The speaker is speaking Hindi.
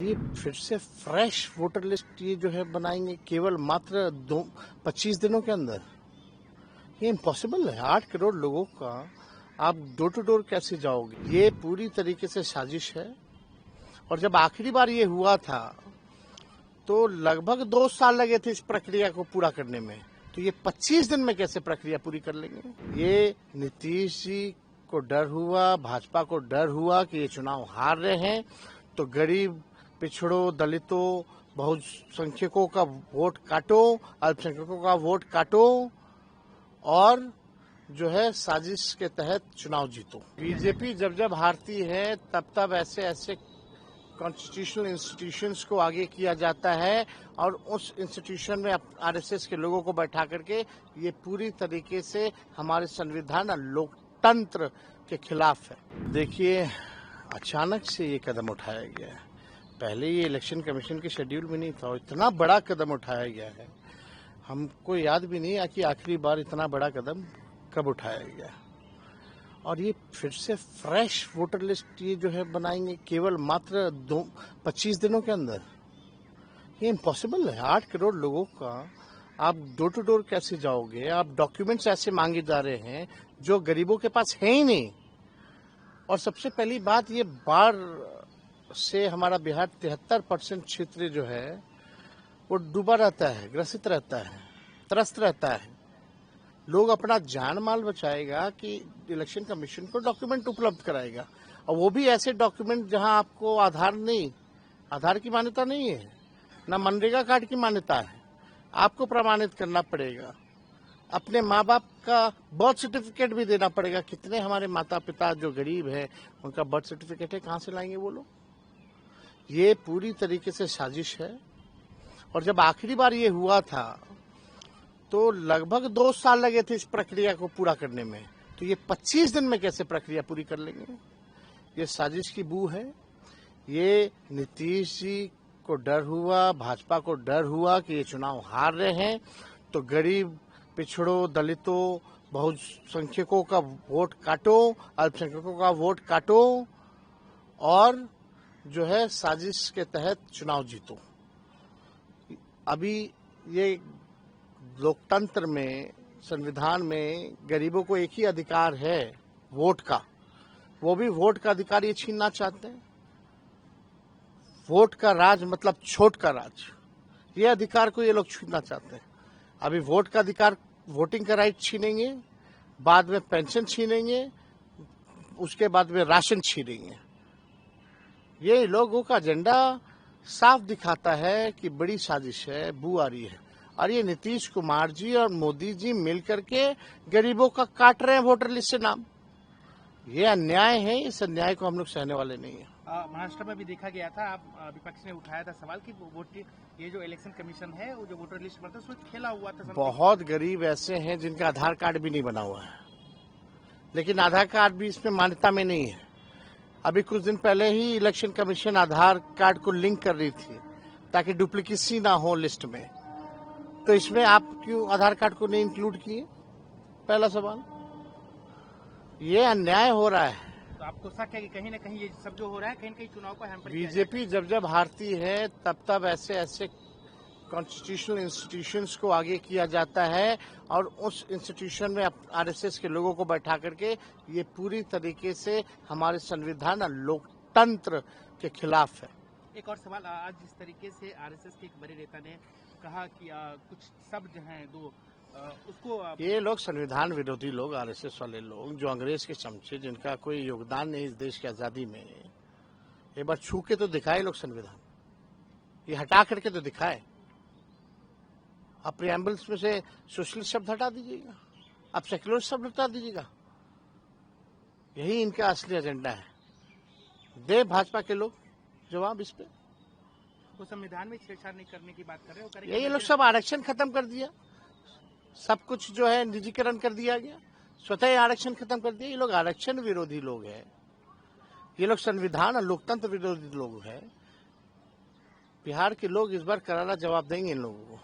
ये फिर से फ्रेश वोटर लिस्ट ये जो है बनाएंगे केवल मात्र 25 दिनों के अंदर। ये इम्पॉसिबल है। 8 करोड़ लोगों का आप डोर टू डोर कैसे जाओगे? ये पूरी तरीके से साजिश है। और जब आखिरी बार ये हुआ था तो लगभग 2 साल लगे थे इस प्रक्रिया को पूरा करने में, तो ये 25 दिन में कैसे प्रक्रिया पूरी कर लेंगे? ये नीतीश जी को डर हुआ, भाजपा को डर हुआ कि ये चुनाव हार रहे हैं तो गरीब, पिछड़ों, दलितों, बहुसंख्यकों का वोट काटो, अल्पसंख्यकों का वोट काटो और जो है साजिश के तहत चुनाव जीतो। बीजेपी जब जब हारती है तब तब ऐसे ऐसे कॉन्स्टिट्यूशनल इंस्टीट्यूशंस को आगे किया जाता है और उस इंस्टीट्यूशन में आरएसएस के लोगों को बैठा करके ये पूरी तरीके से हमारे संविधान और लोकतंत्र के खिलाफ है। देखिए, अचानक से ये कदम उठाया गया है। पहले ये इलेक्शन कमीशन के शेड्यूल में नहीं था और इतना बड़ा कदम उठाया गया है, हमको याद भी नहीं है कि आखिरी बार इतना बड़ा कदम कब उठाया गया। और ये फिर से फ्रेश वोटर लिस्ट ये जो है बनाएंगे केवल मात्र 25 दिनों के अंदर। ये इम्पॉसिबल है। 8 करोड़ लोगों का आप डोर टू डोर कैसे जाओगे? आप डॉक्यूमेंट्स ऐसे मांगे जा रहे हैं जो गरीबों के पास है ही नहीं। और सबसे पहली बात, ये बाढ़ से हमारा बिहार 73% क्षेत्र जो है वो डूबा रहता है, ग्रसित रहता है, त्रस्त रहता है। लोग अपना जान माल बचाएगा कि इलेक्शन कमीशन को डॉक्यूमेंट उपलब्ध कराएगा, और वो भी ऐसे डॉक्यूमेंट जहां आपको आधार की मान्यता नहीं है, ना मनरेगा कार्ड की मान्यता है। आपको प्रमाणित करना पड़ेगा, अपने माँ बाप का बर्थ सर्टिफिकेट भी देना पड़ेगा। कितने हमारे माता पिता जो गरीब है उनका बर्थ सर्टिफिकेट है, कहाँ से लाएंगे वो लोग? ये पूरी तरीके से साजिश है। और जब आखिरी बार ये हुआ था तो लगभग 2 साल लगे थे इस प्रक्रिया को पूरा करने में, तो ये 25 दिन में कैसे प्रक्रिया पूरी कर लेंगे? ये साजिश की बू है। ये नीतीश जी को डर हुआ, भाजपा को डर हुआ कि ये चुनाव हार रहे हैं तो गरीब, पिछड़ों, दलितों, बहुसंख्यकों का वोट काटो, अल्पसंख्यकों का वोट काटो और जो है साजिश के तहत चुनाव जीतो। अभी ये लोकतंत्र में, संविधान में गरीबों को एक ही अधिकार है, वोट का। वो भी वोट का अधिकार ये छीनना चाहते हैं। वोट का राज मतलब छोट का राज, ये अधिकार को ये लोग छीनना चाहते हैं। अभी वोट का अधिकार, वोटिंग का राइट छीनेंगे, बाद में पेंशन छीनेंगे, उसके बाद में राशन छीनेंगे। ये लोगों का एजेंडा साफ दिखाता है कि बड़ी साजिश है, बू आ रही है। और ये नीतीश कुमार जी और मोदी जी मिलकर के गरीबों का काट रहे हैं वोटर लिस्ट से नाम। ये अन्याय है, इस अन्याय को हम लोग सहने वाले नहीं है। महाराष्ट्र में भी देखा गया था, आप विपक्ष ने उठाया था सवाल कि ये जो इलेक्शन कमीशन है वो जो वोटर लिस्ट बनता है उसमें खेला हुआ था। बहुत गरीब ऐसे हैं जिनका आधार कार्ड भी नहीं बना हुआ है, लेकिन आधार कार्ड भी इसमें मान्यता में नहीं है। अभी कुछ दिन पहले ही इलेक्शन कमीशन आधार कार्ड को लिंक कर रही थी ताकि डुप्लीकेसी ना हो लिस्ट में, तो इसमें आप क्यों आधार कार्ड को नहीं इंक्लूड किए? पहला सवाल। ये अन्याय हो रहा है। तो आपको शक है कि कहीं ना कहीं ये सब जो हो रहा है कहीं ना कहीं चुनाव को हैम्पर? बीजेपी जब जब हारती है तब तब ऐसे ऐसे कॉन्स्टिट्यूशनल इंस्टीट्यूशंस को आगे किया जाता है और उस इंस्टीट्यूशन में आरएसएस के लोगों को बैठा करके ये पूरी तरीके से हमारे संविधान और लोकतंत्र के खिलाफ है। एक और सवाल, आज जिस तरीके से आरएसएस के एक बड़े नेता ने कहा कि कुछ शब्द हैं दो उसको ये लोग संविधान विरोधी लोग, आरएसएस वाले लोग जो अंग्रेज के चमचे, जिनका कोई योगदान नहीं इस देश की आजादी में, एक बार छू के तो दिखाए लोग संविधान, ये हटा करके तो दिखाए। आप प्रिएम्बल्स में से सोशलिस्ट शब्द हटा दीजिएगा, आप सेक्युलर शब्द हटा दीजिएगा। यही इनका असली एजेंडा है। दे भाजपा के लोग जवाब इस पे। वो संविधान में छेड़छाड़ नहीं करने की बात कर रहे हो। ये लोग सब आरक्षण खत्म कर दिया, सब कुछ जो है निजीकरण कर दिया गया, स्वतः आरक्षण खत्म कर दिया। ये लोग आरक्षण विरोधी लोग हैं, ये लोग संविधान और लोकतंत्र विरोधी लोग हैं। बिहार के लोग इस बार करारा जवाब देंगे इन लोगों को।